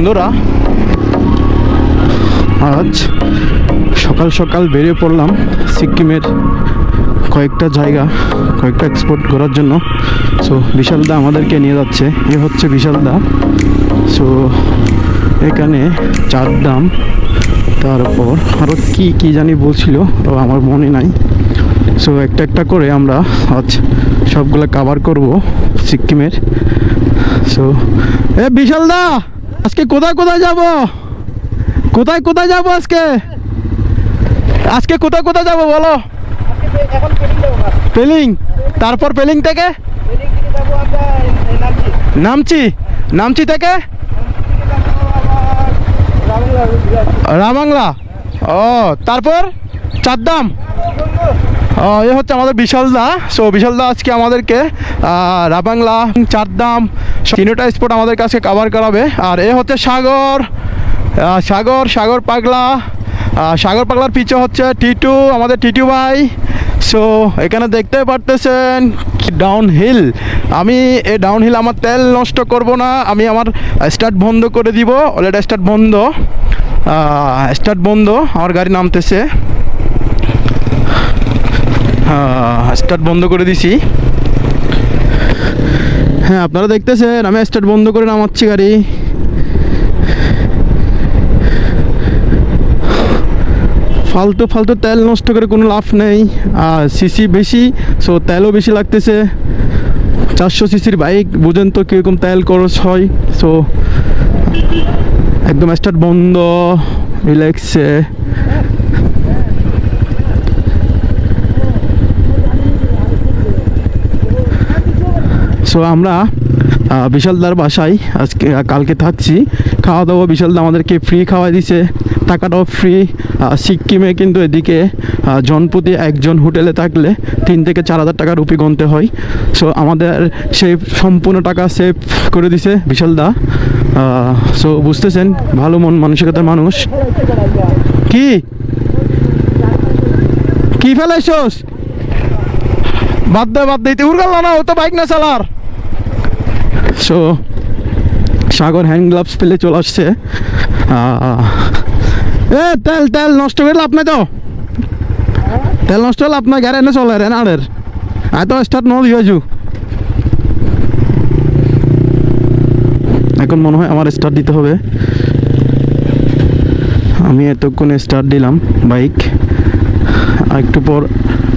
বন্ধুরা, আজ সকাল সকাল বেরিয়ে পড়লাম সিকিমের কয়েকটা জায়গা, কয়েকটা এক্সপোর্ট করার জন্য। সো বিশালদা আমাদেরকে নিয়ে যাচ্ছে। এ হচ্ছে বিশালদা। সো এখানে চারদাম, তারপর আরও কি জানি বলছিল, তো আমার মনে নাই। সো একটা একটা করে আমরা আজ সবগুলো কভার করব সিকিমের। সো বিশালদা, আজকে কোথায় কোথায় যাব? কোথায় যাব আজকে? কোথায় যাব বলো? পেলিং, তারপর পেলিং থেকে নামচি থেকে রাবাংলা। ও, তারপর চারদাম। এ হচ্ছে আমাদের বিশালদা। সো বিশালদা আজকে আমাদেরকে রাবাংলা, চারদাম তিনটা স্পট আমাদের কাছে কভার করাবে। আর এ হচ্ছে সাগর পাগলা। সাগর পাগলার পিছে হচ্ছে টিটু, আমাদের টিটু ভাই। সো এখানে দেখতে পারতেছেন ডাউন হিল। আমি এই ডাউন হিল আমার তেল নষ্ট করব না, আমি আমার স্টার্ট বন্ধ করে দিব। অলরেডি স্টার্ট বন্ধ, আমার গাড়ি নামতেছে। স্টার্ট বন্ধ করে দিছি। হ্যাঁ, আপনারা দেখতেছেন আমি স্টার্ট বন্ধ করে নামাচ্ছি গাড়ি। ফালতু তেল নষ্ট করে কোনো লাভ নেই। সিসি বেশি, সো তেলও বেশি লাগতেছে। 400 সিসির বাইক, বুঝেন তো কীরকম তেল খরচ হয়। সো একদম স্টার্ট বন্ধ, রিল্যাক্সে। সো আমরা বিশালদার বাসায় কালকে থাকছি। খাওয়া দাওয়া বিশালদা আমাদেরকে ফ্রি খাওয়াই দিছে, টাকাটাও ফ্রি। সিকিমে কিন্তু এদিকে জনপ্রতি একজন হোটেলে থাকলে 3 থেকে 4 হাজার টাকা রুপি গুনতে হয়। সো আমাদের সেই সম্পূর্ণ টাকা সেভ করে দিছে বিশালদা। সো বুঝতেছেন, ভালো মন মানসিকতার মানুষ। কি ফেলাইছস? বাদ দে উড়গাল না, ও তো বাইক না চালার। সো সাগর হ্যান্ড গ্লাভস পেলে চলে আসছে। তেল নষ্ট করে লাভ নাই তো, তেল নষ্ট হলে আপনার গাড়ি এনে চলে রেনারের। তো স্টার্ট নলি হয়েছু। এখন মনে হয় আমার স্টার্ট দিতে হবে। আমি এতক্ষণে স্টার্ট দিলাম বাইক, একটু পর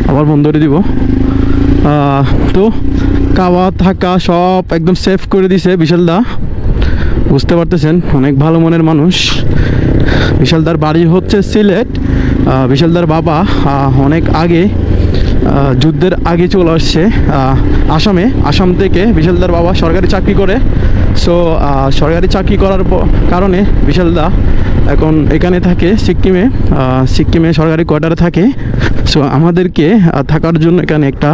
আবার বন্ধ করে দিব। তো খাওয়া থাকা সব একদম সেভ করে দিছে বিশালদা। বুঝতে পারতেছেন, অনেক ভালো মনের মানুষ। বিশালদার বাড়ি হচ্ছে সিলেট। বিশালদার বাবা অনেক আগে, যুদ্ধের আগে চলে আসছে আসাম থেকে। বিশালদার বাবা সরকারি চাকরি করে। সো সরকারি চাকরি করার কারণে বিশালদা এখন এখানে থাকে সিকিমে সরকারি কোয়ার্টারে থাকে। সো আমাদেরকে থাকার জন্য এখানে একটা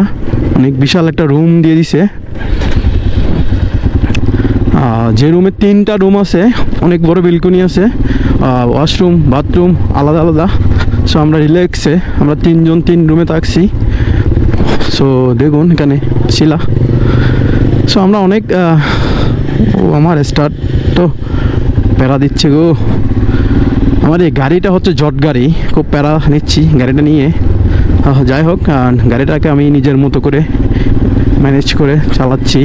অনেক বিশাল একটা রুম দিয়ে দিছে। যে রুমে 3টা রুম আছে, অনেক বড় বেলকনি আছে, ওয়াশরুম বাথরুম আলাদা। সো আমরা রিল্যাক্সে, আমরা 3 জন 3 রুমে থাকছি। সো দেখুন এখানে শিলা। সো আমরা অনেক আমার স্টার্ট তো প্যারা দিচ্ছে গো। আমার এই গাড়িটা হচ্ছে জট গাড়ি, খুব প্যারা নিচ্ছি গাড়িটা নিয়ে। যাই হোক, গাড়িটাকে আমি নিজের মতো করে ম্যানেজ করে চালাচ্ছি।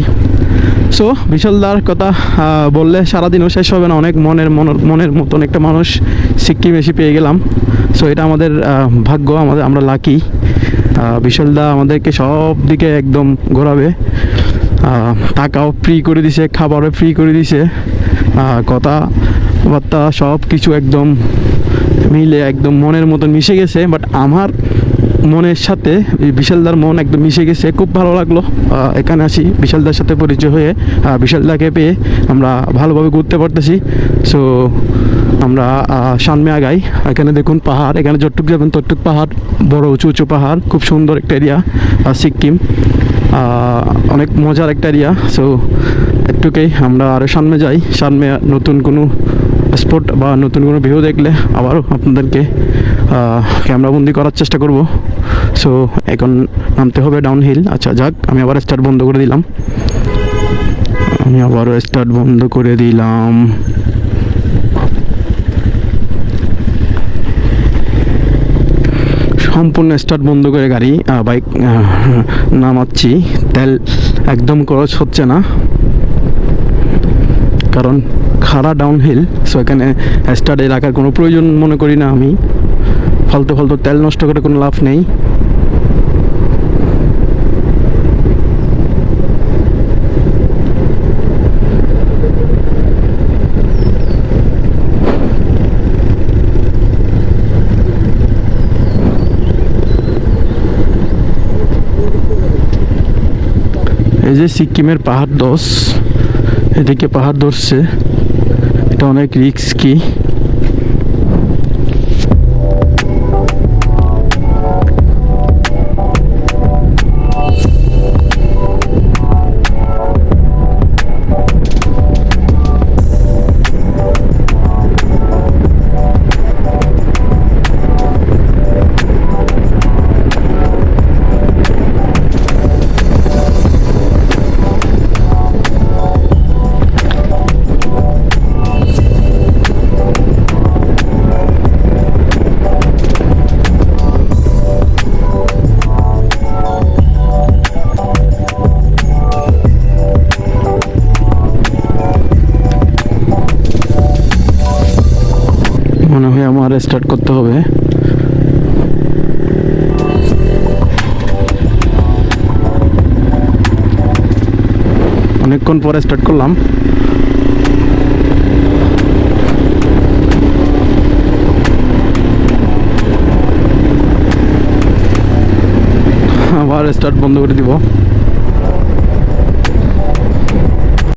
সো বিশালদার কথা বললে সারাদিনও শেষ হবে না। অনেক মনের মতন একটা মানুষ সিকিম এসে পেয়ে গেলাম। সো এটা আমাদের ভাগ্য, আমরা লাকি। বিশালদা আমাদেরকে সব দিকে একদম ঘোরাবে। টাকাও ফ্রি করে দিছে, খাবারও ফ্রি করে দিছে। কথাবার্তা সব কিছু একদম মিলে একদম মনের মতন মিশে গেছে। বাট আমার মনের সাথে বিশালদার মন একদম মিশে গেছে। খুব ভালো লাগলো এখানে আসি, বিশালদার সাথে পরিচয় হয়ে, বিশালদাকে পেয়ে আমরা ভালোভাবে ঘুরতে পারতেছি। সো আমরা সামনে আগাই। এখানে দেখুন পাহাড়, এখানে যতটুক যাবেন ততটুক পাহাড়, বড় উঁচু পাহাড়, খুব সুন্দর একটা এরিয়া সিকিম। অনেক মজার একটা এরিয়া। সো একটুকেই আমরা আরও সামনে যাই। সামনে নতুন কোনো স্পট বা নতুন কোনো ভিউ দেখলে আবারও আপনাদেরকে ক্যামেরাবন্দি করার চেষ্টা করব। সো এখন নামতে হবে ডাউন হিল। আচ্ছা যাক, আমি আবার স্টার্ট বন্ধ করে দিলাম। সম্পূর্ণ স্টার্ট বন্ধ করে গাড়ি বাইক নামাচ্ছি। তেল একদম খরচ হচ্ছে না, কারণ খাড়া ডাউনহিল। সো এখানে স্টার্টে রাখার কোনো প্রয়োজন মনে করি না আমি। ফালতু ফালতু তেল নষ্ট করে কোনো লাভ নেই। এই যে সিকিমের পাহাড় ধস, এদিকে পাহাড় ধরছে, এটা অনেক রিস্কি। মনে হয় আমার স্টার্ট করতে হবে। অনেকক্ষণ পরে স্টার্ট করলাম। আবার স্টার্ট বন্ধ করে দিব।